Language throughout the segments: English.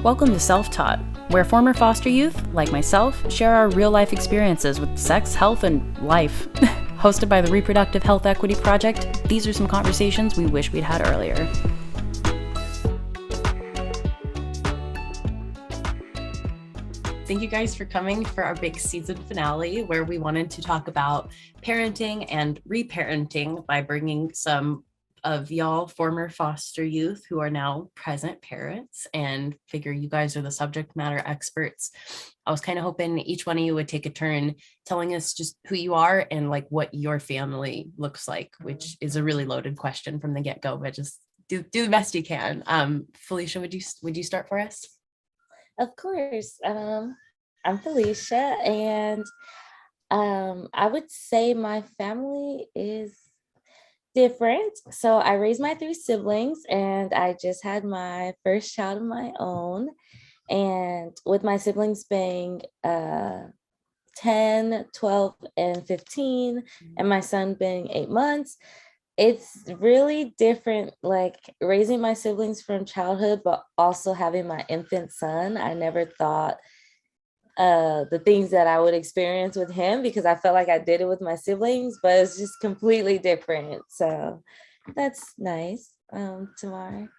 Welcome to Self-Taught, where former foster youth, like myself, share our real-life experiences with sex, health, and life. Hosted by the Reproductive Health Equity Project, these are some conversations we wish we'd had earlier. Thank you guys for coming for our big season finale, where we wanted to talk about parenting and reparenting by bringing some of y'all former foster youth who are now present parents, and figure you guys are the subject matter experts. I was kind of hoping each one of you would take a turn telling us just who you are and like what your family looks like, which is a really loaded question from the get-go, but just do the best you can. Phillisha, would you start for us? Of course. I'm Phillisha, and I would say my family is different. So I raised my 3 siblings, and I just had my first child of my own. And with my siblings being 10, 12, and 15, and my son being 8 months, it's really different, like raising my siblings from childhood, but also having my infant son. I never thought the things that I would experience with him, because I felt like I did it with my siblings, but it's just completely different. So that's nice. Tamar.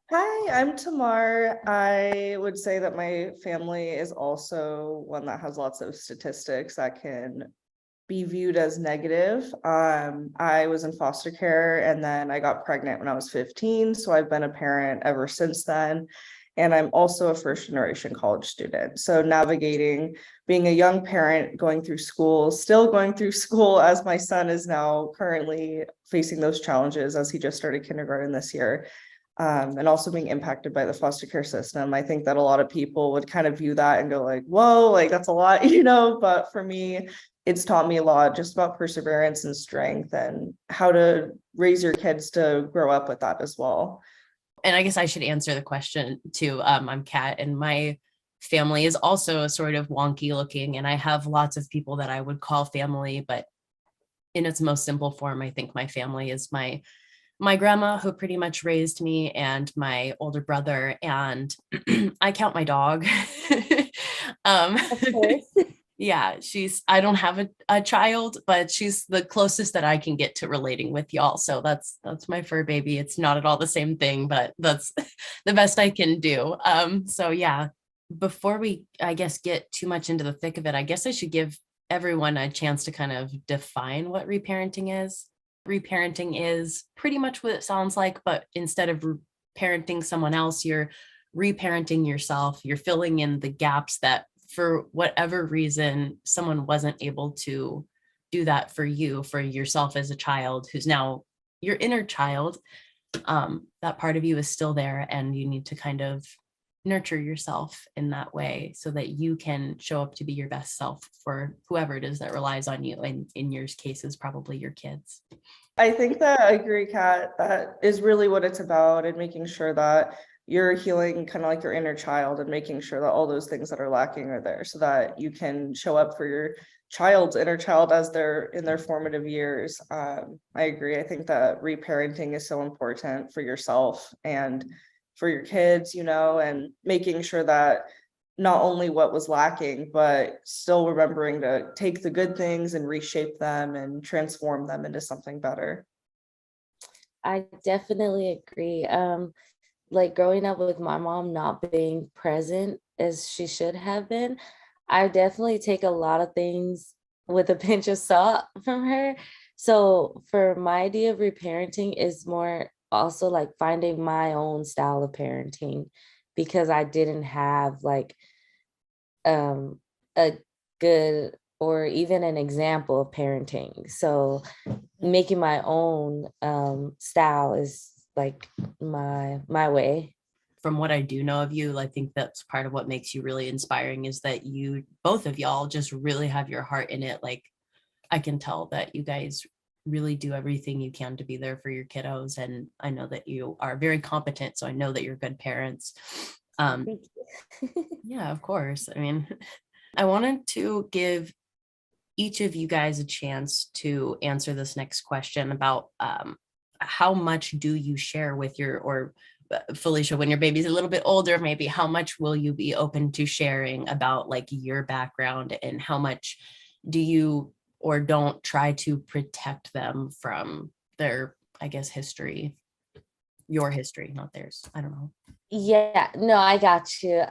Hi, I'm Tamar. I would say that my family is also one that has lots of statistics that can be viewed as negative. I was in foster care, and then I got pregnant when I was 15. So I've been a parent ever since then. And I'm also a first generation college student. So navigating being a young parent, going through school, still going through school as my son is now currently facing those challenges as he just started kindergarten this year. And also being impacted by the foster care system. I think that a lot of people would kind of view that and go like, whoa, like that's a lot, but for me, it's taught me a lot just about perseverance and strength and how to raise your kids to grow up with that as well. And I guess I should answer the question too. I'm Kat, and my family is also sort of wonky looking, and I have lots of people that I would call family, but in its most simple form, I think my family is my grandma, who pretty much raised me, and my older brother, and I count my dog. Of course. Yeah, I don't have a child, but she's the closest that I can get to relating with y'all. So that's my fur baby. It's not at all the same thing, but that's the best I can do. So yeah, before we, I guess, get too much into the thick of it, I guess I should give everyone a chance to kind of define what reparenting is. Reparenting is pretty much what it sounds like, but instead of parenting someone else, you're reparenting yourself. You're filling in the gaps that, for whatever reason, someone wasn't able to do that for you, for yourself as a child who's now your inner child. That part of you is still there, and you need to kind of nurture yourself in that way so that you can show up to be your best self for whoever it is that relies on you. And in your case is probably your kids. I think that I agree, Kat. That is really what it's about, and making sure that you're healing kind of like your inner child and making sure that all those things that are lacking are there so that you can show up for your child's inner child as they're in their formative years. I agree. I think that reparenting is so important for yourself and for your kids, and making sure that not only what was lacking, but still remembering to take the good things and reshape them and transform them into something better. I definitely agree. Like growing up with my mom not being present as she should have been, I definitely take a lot of things with a pinch of salt from her. So for my idea of reparenting is more also like finding my own style of parenting, because I didn't have like a good or even an example of parenting. So making my own style is like my way. From what I do know of you, I think that's part of what makes you really inspiring, is that you, both of y'all, just really have your heart in it. Like, I can tell that you guys really do everything you can to be there for your kiddos. And I know that you are very competent, so I know that you're good parents. Thank you. Yeah, of course. I mean, I wanted to give each of you guys a chance to answer this next question about how much do you share with your, or Phillisha, when your baby's a little bit older, maybe how much will you be open to sharing about like your background, and how much do you or don't try to protect them from their, I guess, history, your history, not theirs. I don't know. Yeah, no, I got you.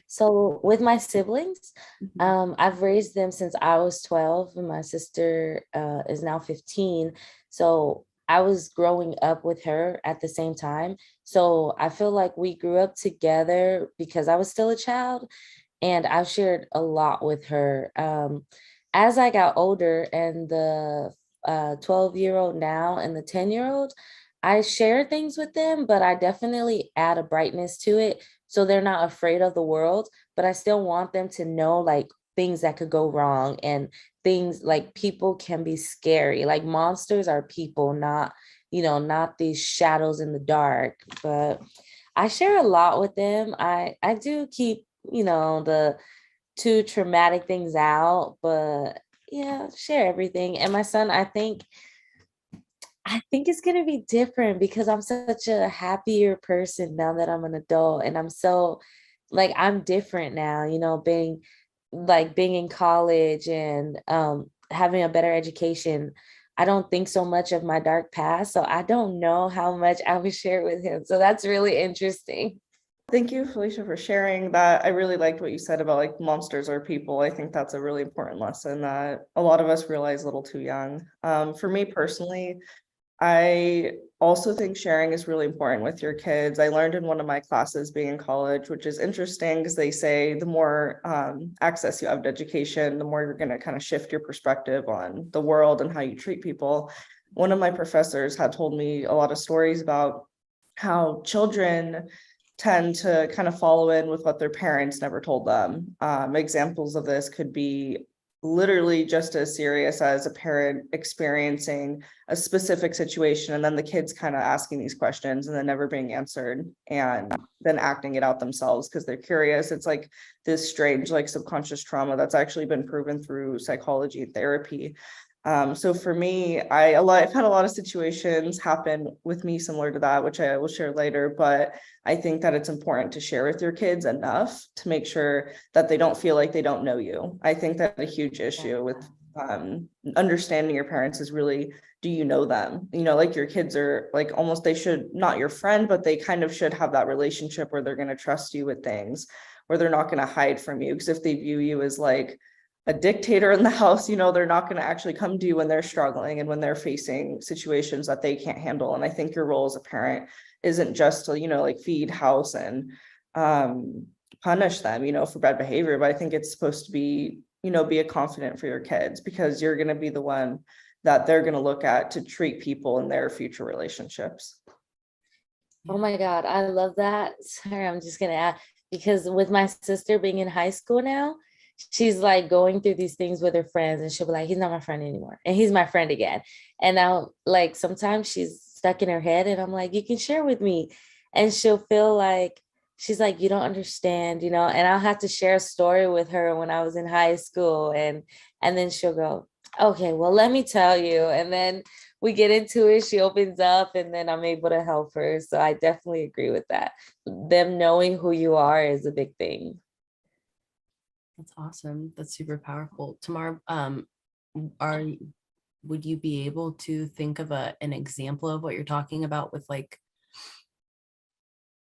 So with my siblings, I've raised them since I was 12, and my sister is now 15. So I was growing up with her at the same time. So I feel like we grew up together because I was still a child, and I've shared a lot with her. As I got older, and the 12-year-old now and the 10-year-old, I share things with them, but I definitely add a brightness to it so they're not afraid of the world. But I still want them to know like things that could go wrong, and things like people can be scary. Like monsters are people, not, not these shadows in the dark. But I share a lot with them. I do keep, the two traumatic things out, but yeah, share everything. And my son, I think it's going to be different because I'm such a happier person now that I'm an adult, and I'm so like I'm different now, being in college and having a better education. I don't think so much of my dark past, so I don't know how much I would share with him. So that's really interesting. Thank you, Phillisha, for sharing that. I really liked what you said about like monsters are people. I think that's a really important lesson that a lot of us realize a little too young. For me personally, I also think sharing is really important with your kids. I learned in one of my classes being in college, which is interesting because they say the more access you have to education, the more you're going to kind of shift your perspective on the world and how you treat people. One of my professors had told me a lot of stories about how children tend to kind of follow in with what their parents never told them. Examples of this could be literally just as serious as a parent experiencing a specific situation and then the kids kind of asking these questions and then never being answered and then acting it out themselves because they're curious. It's like this strange like subconscious trauma that's actually been proven through psychology and therapy. So for me, I've had a lot of situations happen with me similar to that, which I will share later, but I think that it's important to share with your kids enough to make sure that they don't feel like they don't know you. I think that a huge issue with understanding your parents is really, do you know them? Like your kids are like almost, they should, not your friend, but they kind of should have that relationship where they're going to trust you with things, where they're not going to hide from you. Because if they view you as like a dictator in the house, they're not going to actually come to you when they're struggling and when they're facing situations that they can't handle. And I think your role as a parent isn't just to, like feed, house, and punish them, for bad behavior. But I think it's supposed to be, be a confidant for your kids, because you're going to be the one that they're going to look at to treat people in their future relationships. Oh my God, I love that. Sorry, I'm just gonna add, because with my sister being in high school now, she's like going through these things with her friends, and she'll be like, he's not my friend anymore, and he's my friend again. And now, like, sometimes she's stuck in her head, and I'm like, you can share with me. And she'll feel like, she's like, you don't understand, and I'll have to share a story with her when I was in high school. And then she'll go, okay, well, let me tell you. And then we get into it, she opens up, and then I'm able to help her. So I definitely agree with that. Them knowing who you are is a big thing. That's awesome. That's super powerful. Tamar, would you be able to think of an example of what you're talking about with like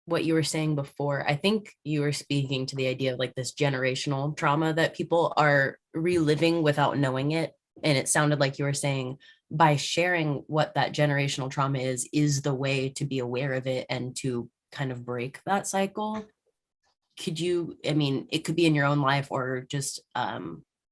what you were saying before? I think you were speaking to the idea of like this generational trauma that people are reliving without knowing it. And it sounded like you were saying by sharing what that generational trauma is the way to be aware of it and to kind of break that cycle. It could be in your own life or just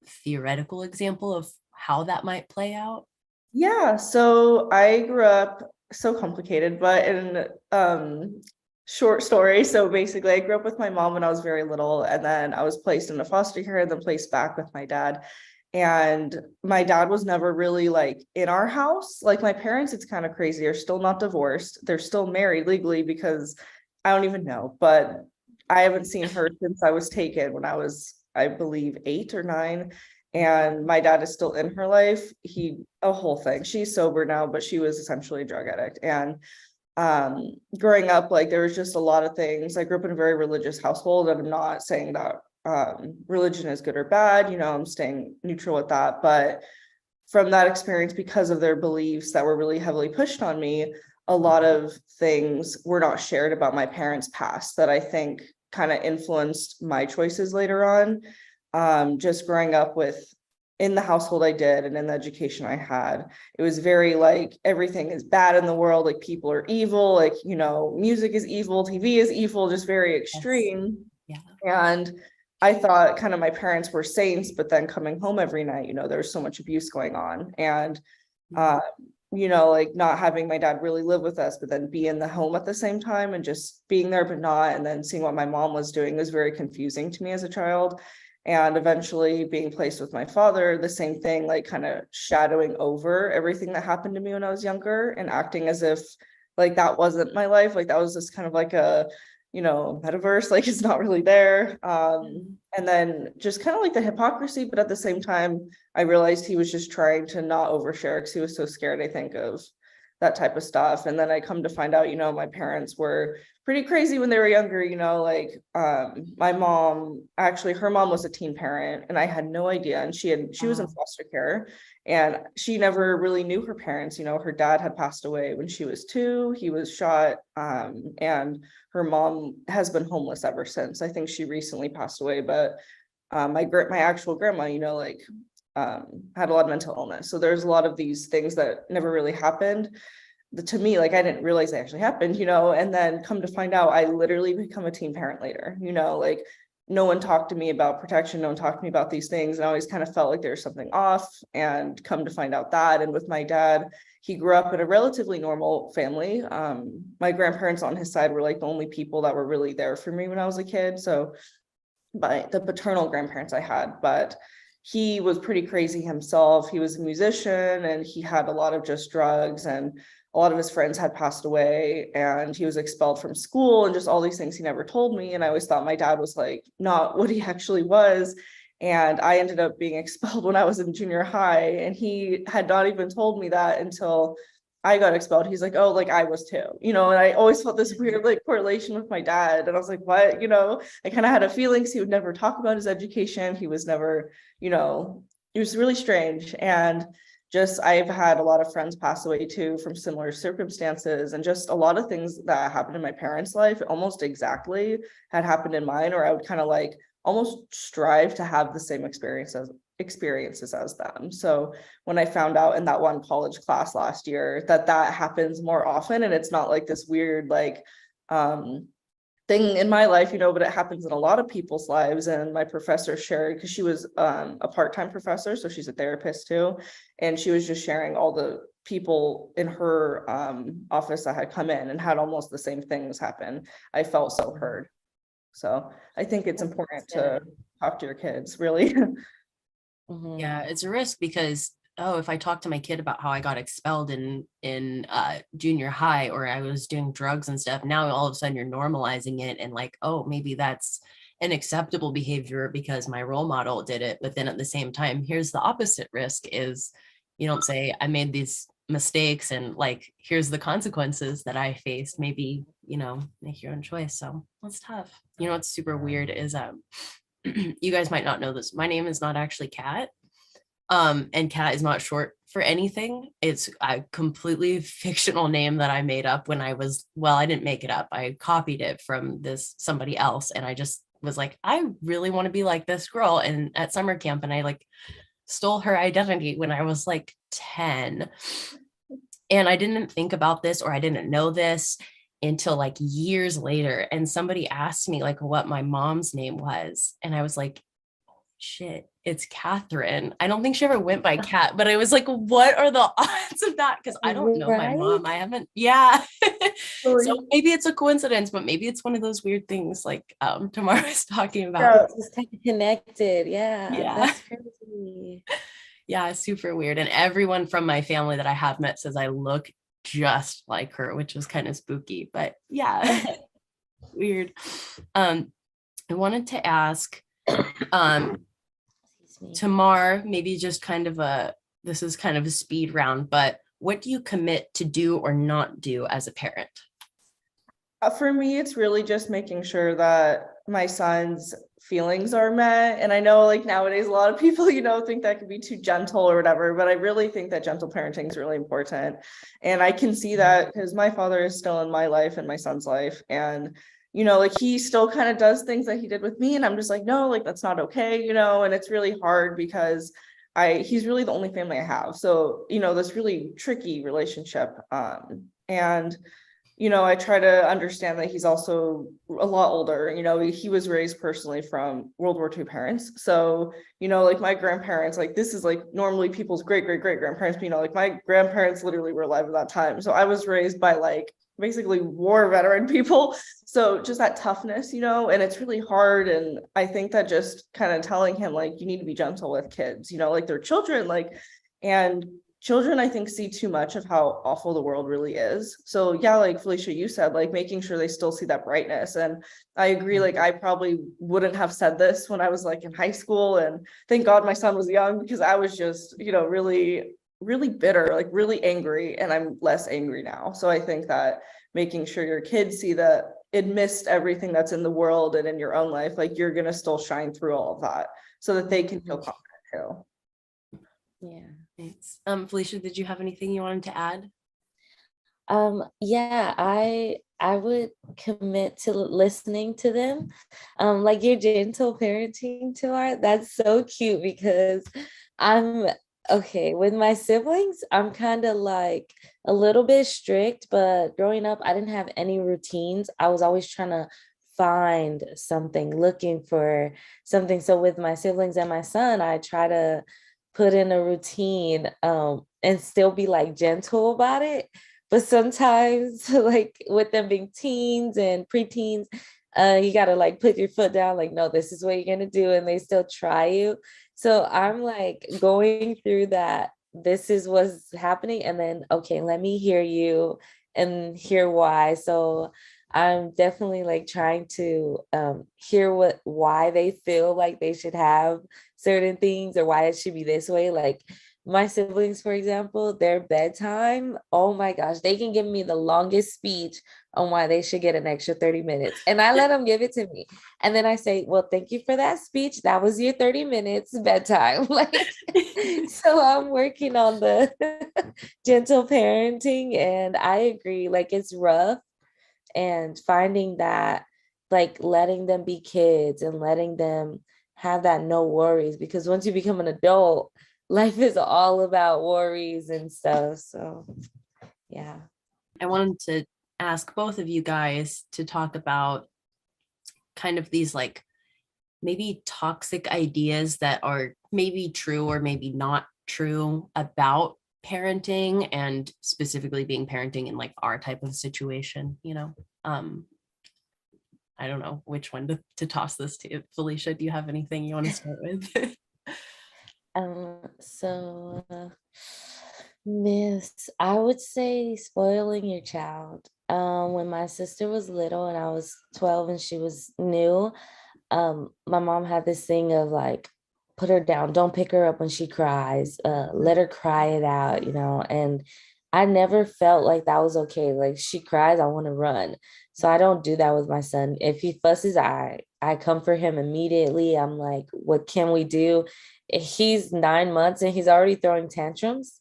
theoretical example of how that might play out. Yeah, so I grew up, so complicated, but in short story. So basically I grew up with my mom when I was very little, and then I was placed into foster care and then placed back with my dad. And my dad was never really like in our house. Like my parents, it's kind of crazy, are still not divorced. They're still married legally because I don't even know, but I haven't seen her since I was taken when I was, I believe, 8 or 9. And my dad is still in her life. A whole thing. She's sober now, but she was essentially a drug addict. And growing up, like there was just a lot of things. I grew up in a very religious household, and I'm not saying that religion is good or bad, you know, I'm staying neutral with that. But from that experience, because of their beliefs that were really heavily pushed on me, a lot of things were not shared about my parents' past that I think kind of influenced my choices later on. Just growing up with in the household I did and in the education I had, it was very like everything is bad in the world, like people are evil, like, you know, music is evil, TV is evil, just very extreme. Yes. And I thought kind of my parents were saints, but then coming home every night, you know, there was so much abuse going on. And you know, like not having my dad really live with us, but then be in the home at the same time and just being there, but not, and then seeing what my mom was doing was very confusing to me as a child. And eventually being placed with my father, the same thing, like kind of shadowing over everything that happened to me when I was younger and acting as if like that wasn't my life. Like that was just kind of like a, you know, metaverse, like it's not really there. And then just kind of like the hypocrisy, but at the same time, I realized he was just trying to not overshare because he was so scared, I think, of that type of stuff. And then I come to find out, you know, my parents were pretty crazy when they were younger, you know, like my mom, actually her mom was a teen parent and I had no idea. And she was in foster care and she never really knew her parents. You know, her dad had passed away when she was 2, he was shot, and her mom has been homeless ever since. I think she recently passed away, but my actual grandma, you know, like had a lot of mental illness. So there's a lot of these things that never really happened to me. Like I didn't realize they actually happened, you know, and then come to find out I literally become a teen parent later, you know, like no one talked to me about protection. No one talked to me about these things. And I always kind of felt like there's something off, and come to find out that. And with my dad, he grew up in a relatively normal family. My grandparents on his side were like the only people that were really there for me when I was a kid. So by the paternal grandparents I had, but he was pretty crazy himself. He was a musician and he had a lot of just drugs, and a lot of his friends had passed away, and he was expelled from school and just all these things he never told me. And I always thought my dad was like not what he actually was. And I ended up being expelled when I was in junior high, and he had not even told me that until I got expelled. He's like, oh, like I was too, you know, and I always felt this weird like correlation with my dad. And I was like, what, you know, I kind of had a feeling he would never talk about his education. He was never, you know, it was really strange. And just, I've had a lot of friends pass away too from similar circumstances, and just a lot of things that happened in my parents' life almost exactly had happened in mine, or I would kind of like almost strive to have the same experiences as them. So when I found out in that one college class last year that happens more often, and it's not like this weird like thing in my life, you know, but it happens in a lot of people's lives. And my professor shared, because she was a part-time professor, so she's a therapist too, and she was just sharing all the people in her office that had come in and had almost the same things happen. I felt so heard. So I think it's important to talk to your kids, really. Yeah, it's a risk because, if I talk to my kid about how I got expelled in junior high, or I was doing drugs and stuff, now all of a sudden you're normalizing it and like, oh, maybe that's an acceptable behavior because my role model did it. But then at the same time, here's the opposite risk is you don't say, I made these mistakes and like, here's the consequences that I faced. Maybe, you know, make your own choice. So that's tough. You know, what's super weird is you guys might not know this. My name is not actually Kat. And Kat is not short for anything. It's a completely fictional name that I made up when I didn't make it up. I copied it from somebody else. And I just was like, I really want to be like this girl. And at summer camp, and I like stole her identity when I was like 10. And I didn't think about this, or I didn't know this until like years later. And somebody asked me like what my mom's name was. And I was like, shit, it's Catherine. I don't think she ever went by Kat, but I was like, what are the odds of that? Because I don't know my mom. I haven't, yeah. So maybe it's a coincidence, but maybe it's one of those weird things like Tamar was talking about. It's kind of connected. Yeah. That's crazy. Yeah, super weird. And everyone from my family that I have met says I look just like her, which was kind of spooky, but yeah, weird. I wanted to ask Tamar, maybe just kind of this is kind of a speed round, but what do you commit to do or not do as a parent? For me, it's really just making sure that my son's feelings are met. And I know like nowadays, a lot of people, think that could be too gentle or whatever, but I really think that gentle parenting is really important. And I can see that because my father is still in my life and my son's life. And, like he still kind of does things that he did with me. And I'm just like, no, like that's not okay, and it's really hard because he's really the only family I have. So, this really tricky relationship. And I try to understand that he's also a lot older. He was raised personally from World War II parents. So, like my grandparents, like this is like normally people's great grandparents, but, like my grandparents literally were alive at that time. So I was raised by like basically war veteran people. So just that toughness, and it's really hard. And I think that just kind of telling him like, you need to be gentle with kids, like they're children, like, and children, I think, see too much of how awful the world really is. So yeah, like Phillisha, you said, like making sure they still see that brightness. And I agree, like I probably wouldn't have said this when I was like in high school. And thank God my son was young because I was just, really, really bitter, like really angry. And I'm less angry now. So I think that making sure your kids see that amidst everything that's in the world and in your own life, like you're going to still shine through all of that so that they can feel confident too. Yeah. Thanks. Phillisha, did you have anything you wanted to add? Yeah, I would commit to listening to them. Like your gentle parenting, Tamar, that's so cute because I'm okay with my siblings. I'm kind of like a little bit strict, but growing up, I didn't have any routines. I was always trying to find something, looking for something. So with my siblings and my son, I try to put in a routine and still be like gentle about it. But sometimes like with them being teens and preteens, you gotta like put your foot down, like, no, this is what you're gonna do, and they still try you. So I'm like going through that. This is what's happening, and then okay, let me hear you and hear why. So I'm definitely like trying to hear why they feel like they should have certain things or why it should be this way. Like my siblings, for example, their bedtime, oh my gosh, they can give me the longest speech on why they should get an extra 30 minutes. And I let them give it to me. And then I say, well, thank you for that speech. That was your 30 minutes bedtime. Like, so I'm working on the gentle parenting. And I agree, like it's rough, and finding that, like letting them be kids and letting them have that no worries, because once you become an adult, life is all about worries and stuff. So yeah. I wanted to ask both of you guys to talk about kind of these like maybe toxic ideas that are maybe true or maybe not true about parenting, and specifically being parenting in like our type of situation, I don't know which one to toss this to. Phillisha, do you have anything you want to start with? So Miss, I would say spoiling your child. When my sister was little and I was 12 and she was new, my mom had this thing of like, put her down, don't pick her up when she cries, let her cry it out, and I never felt like that was okay. Like she cries, I want to run. So I don't do that with my son. If he fusses, I comfort him immediately. I'm like, what can we do? He's 9 months and he's already throwing tantrums.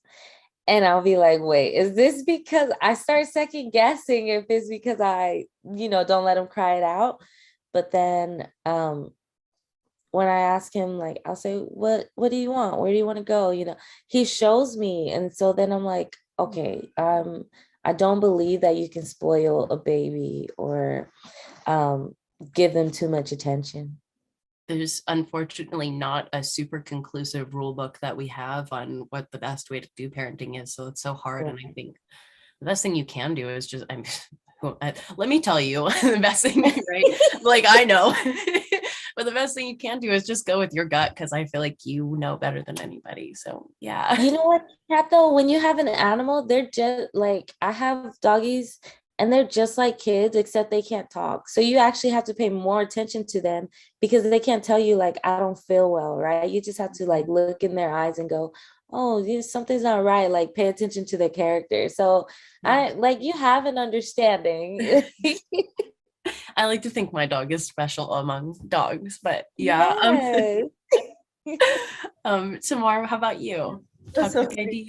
And I'll be like, wait, is this because I start second guessing if it's because I, don't let him cry it out. But then when I ask him, like, I'll say, what do you want? Where do you want to go? He shows me. And so then I'm like, okay, I don't believe that you can spoil a baby or give them too much attention. There's unfortunately not a super conclusive rule book that we have on what the best way to do parenting is. So it's so hard. Yeah. And I think the best thing you can do is just, let me tell you the best thing, right? Like I know, but the best thing you can do is just go with your gut, because I feel like you know better than anybody. So yeah. You know what, Kat, though, when you have an animal, they're just like, I have doggies and they're just like kids, except they can't talk. So you actually have to pay more attention to them because they can't tell you like, I don't feel well, right? You just have to like look in their eyes and go, oh, something's not right. Like pay attention to the character. So I like you have an understanding. I like to think my dog is special among dogs, but yeah. Yes. Tamar, how about you? That's so Toxic ideas?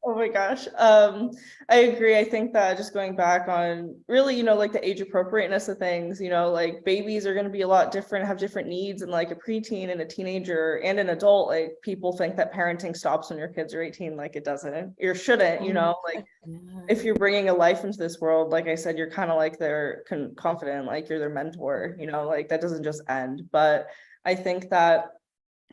Oh my gosh. I agree. I think that just going back on really, like the age appropriateness of things, like babies are going to be a lot different, have different needs, and like a preteen and a teenager and an adult, like people think that parenting stops when your kids are 18, like it doesn't, or shouldn't, like if you're bringing a life into this world, like I said, you're kind of like their confident, like you're their mentor, like that doesn't just end. But I think that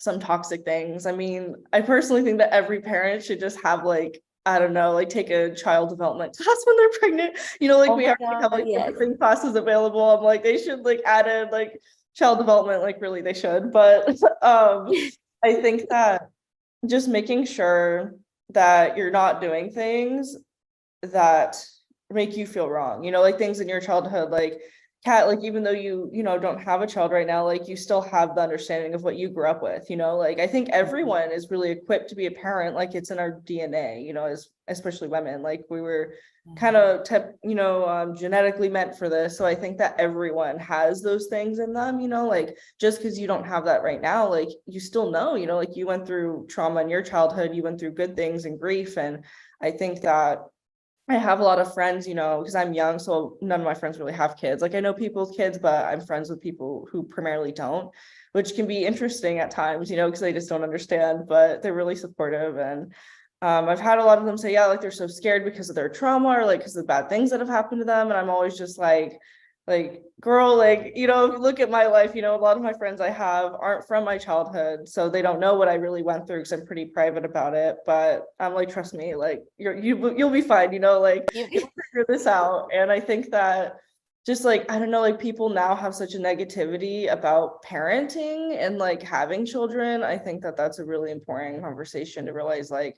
some toxic things. I mean, I personally think that every parent should just have like, I don't know, like take a child development class when they're pregnant. Like Oh we my have like yes. different classes available. I'm like, they should like add in like child development, like really they should. But I think that just making sure that you're not doing things that make you feel wrong, like things in your childhood, like like even though you don't have a child right now, like you still have the understanding of what you grew up with, like I think everyone is really equipped to be a parent, like it's in our DNA, as especially women, like we were kind of genetically meant for this. So I think that everyone has those things in them, like just because you don't have that right now, like you still know, like you went through trauma in your childhood, you went through good things and grief. And I think that I have a lot of friends, because I'm young, so none of my friends really have kids. Like I know people with kids, but I'm friends with people who primarily don't, which can be interesting at times, because they just don't understand, but they're really supportive. And I've had a lot of them say, yeah, like they're so scared because of their trauma or like because of the bad things that have happened to them. And I'm always just like girl, like if you look at my life, a lot of my friends I have aren't from my childhood, so they don't know what I really went through because I'm pretty private about it. But I'm like, trust me, like you'll be fine, like you'll figure this out. And I think that just like, I don't know, like people now have such a negativity about parenting and like having children. I think that that's a really important conversation to realize, like,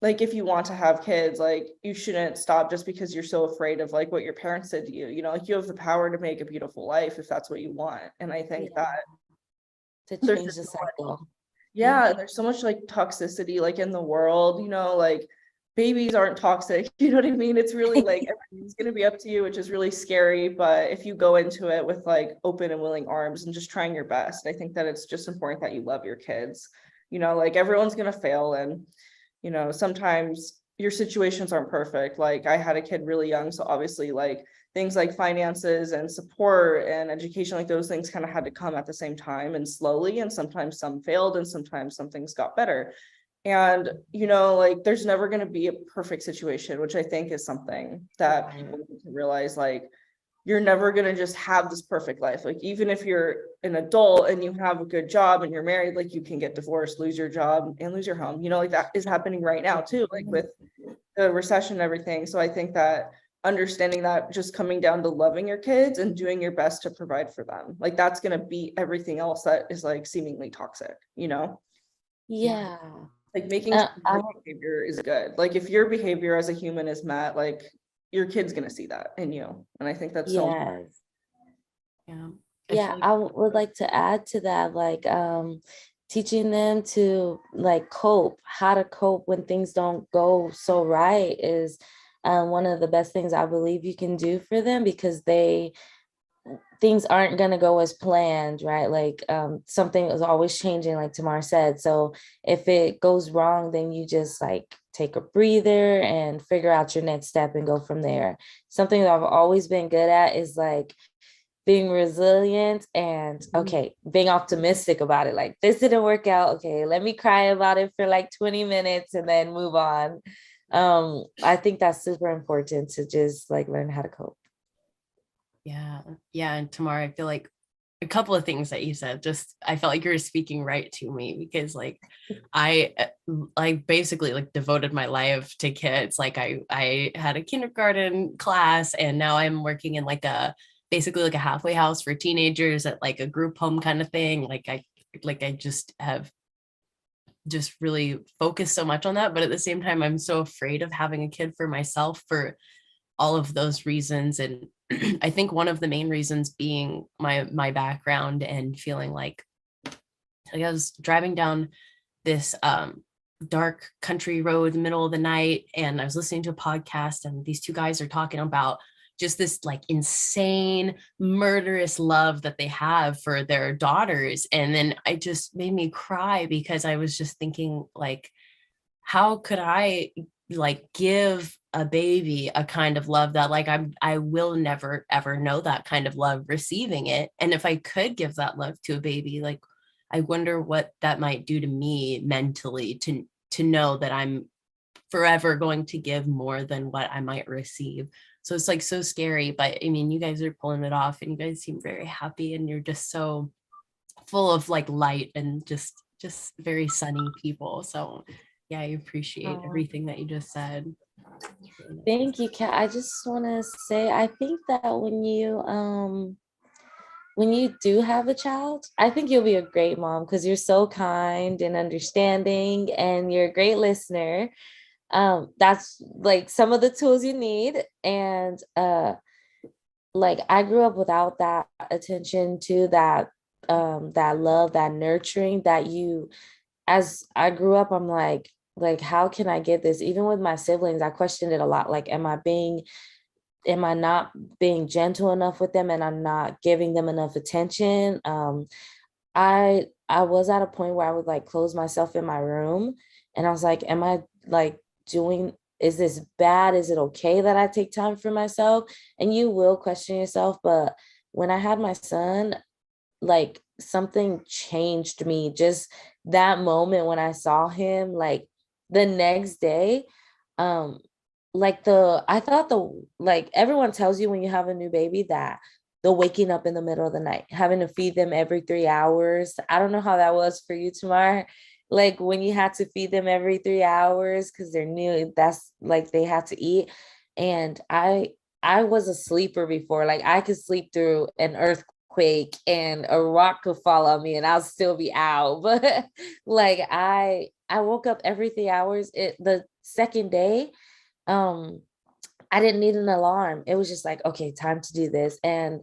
like if you want to have kids, like you shouldn't stop just because you're so afraid of like what your parents said to you, like you have the power to make a beautiful life if that's what you want. And I think that to there's change the cycle. there's so much like toxicity like in the world, like babies aren't toxic, you know what I mean? It's really like everything's going to be up to you, which is really scary. But if you go into it with like open and willing arms and just trying your best, I think that it's just important that you love your kids. Like everyone's going to fail, and sometimes your situations aren't perfect. Like I had a kid really young, so obviously like things like finances and support and education, like those things kind of had to come at the same time and slowly, and sometimes some failed and sometimes some things got better. And like there's never going to be a perfect situation, which I think is something that people need to realize. Like you're never going to just have this perfect life. Like even if you're an adult and you have a good job and you're married, like you can get divorced, lose your job and lose your home, like that is happening right now too, like with the recession and everything. So I think that understanding that just coming down to loving your kids and doing your best to provide for them, like that's going to beat everything else that is like seemingly toxic, Yeah. like making sure your behavior is good. Like if your behavior as a human is met, like your kid's gonna see that in you. And I think that's so important. Yeah. I would like to add to that, like teaching them to like how to cope when things don't go so right is one of the best things I believe you can do for them, because things aren't going to go as planned, right? Like something is always changing, like Tamar said. So if it goes wrong, then you just like take a breather and figure out your next step and go from there. Something that I've always been good at is like being resilient and being optimistic about it. Like this didn't work out. Okay, let me cry about it for like 20 minutes and then move on. I think that's super important to just like learn how to cope. Yeah. And Tamar, I feel like a couple of things that you said, just I felt like you were speaking right to me, because like I basically like devoted my life to kids. Like I had a kindergarten class, and now I'm working in like basically like a halfway house for teenagers at like a group home kind of thing. Like I just have just really focused so much on that. But at the same time, I'm so afraid of having a kid for myself for all of those reasons. And I think one of the main reasons being my background and feeling like I was driving down this dark country road in the middle of the night, and I was listening to a podcast, and these two guys are talking about just this like insane murderous love that they have for their daughters. And then it just made me cry, because I was just thinking, like, how could I like give a baby a kind of love that like I will never ever know that kind of love receiving it. And if I could give that love to a baby, like I wonder what that might do to me mentally, to know that I'm forever going to give more than what I might receive. So it's like so scary, but I mean, you guys are pulling it off, and you guys seem very happy, and you're just so full of like light and just very sunny people. So yeah, I appreciate everything that you just said. Thank you, Kat. I just want to say, I think that when you do have a child, I think you'll be a great mom, because you're so kind and understanding, and you're a great listener. That's like some of the tools you need. And like I grew up without that attention to that love, that nurturing that you, as I grew up, I'm like how can I get this? Even with my siblings, I questioned it a lot. Like, am I not being gentle enough with them, and I'm not giving them enough attention? I was at a point where I would like close myself in my room, and I was like, am I like is this bad? Is it okay that I take time for myself? And you will question yourself. But when I had my son, like something changed me. Just that moment when I saw him, like the next day, I thought like everyone tells you when you have a new baby that the waking up in the middle of the night, having to feed them every 3 hours. I don't know how that was for you, Tamar. Like when you had to feed them every 3 hours because they're new, that's like they had to eat. And I was a sleeper before. Like I could sleep through an earthquake and a rock could fall on me and I'll still be out. But like I woke up every 3 hours. The second day, I didn't need an alarm. It was just like, okay, time to do this. And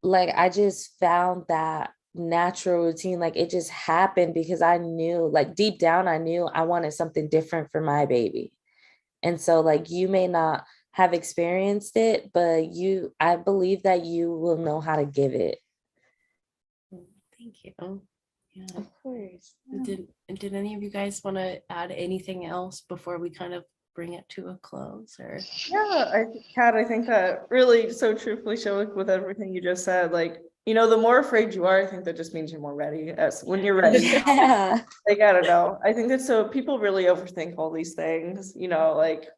like I just found that natural routine. Like it just happened because I knew, like deep down, I knew I wanted something different for my baby. And so like you may not have experienced it, but I believe that you will know how to give it. Thank you. Yeah. Of course. Did any of you guys want to add anything else before we kind of bring it to a close? Or Kat, I think that really so truthfully show with everything you just said, like, you know, the more afraid you are, I think that just means you're more ready. As when you're ready. Yeah. Like, I don't know. I think that so people really overthink all these things, you know, like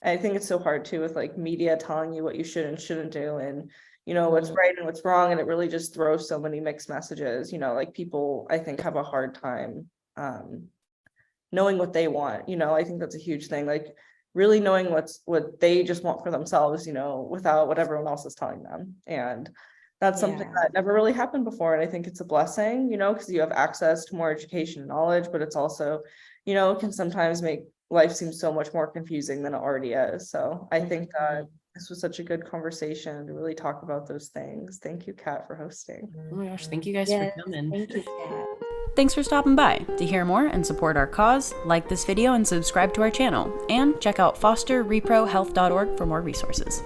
I think it's so hard too with like media telling you what you should and shouldn't do, and you know what's right and what's wrong, and it really just throws so many mixed messages. You know, like people I think have a hard time knowing what they want. You know, I think that's a huge thing. Like really knowing what they just want for themselves, you know, without what everyone else is telling them. And that's something that never really happened before. And I think it's a blessing, you know, because you have access to more education and knowledge, but it's also, you know, can sometimes make life seem so much more confusing than it already is. So I think that this was such a good conversation to really talk about those things. Thank you, Kat, for hosting. oh my gosh, thank you guys for coming. Thank you, Kat. Thanks for stopping by. To hear more and support our cause, like this video and subscribe to our channel, and check out fosterreprohealth.org for more resources.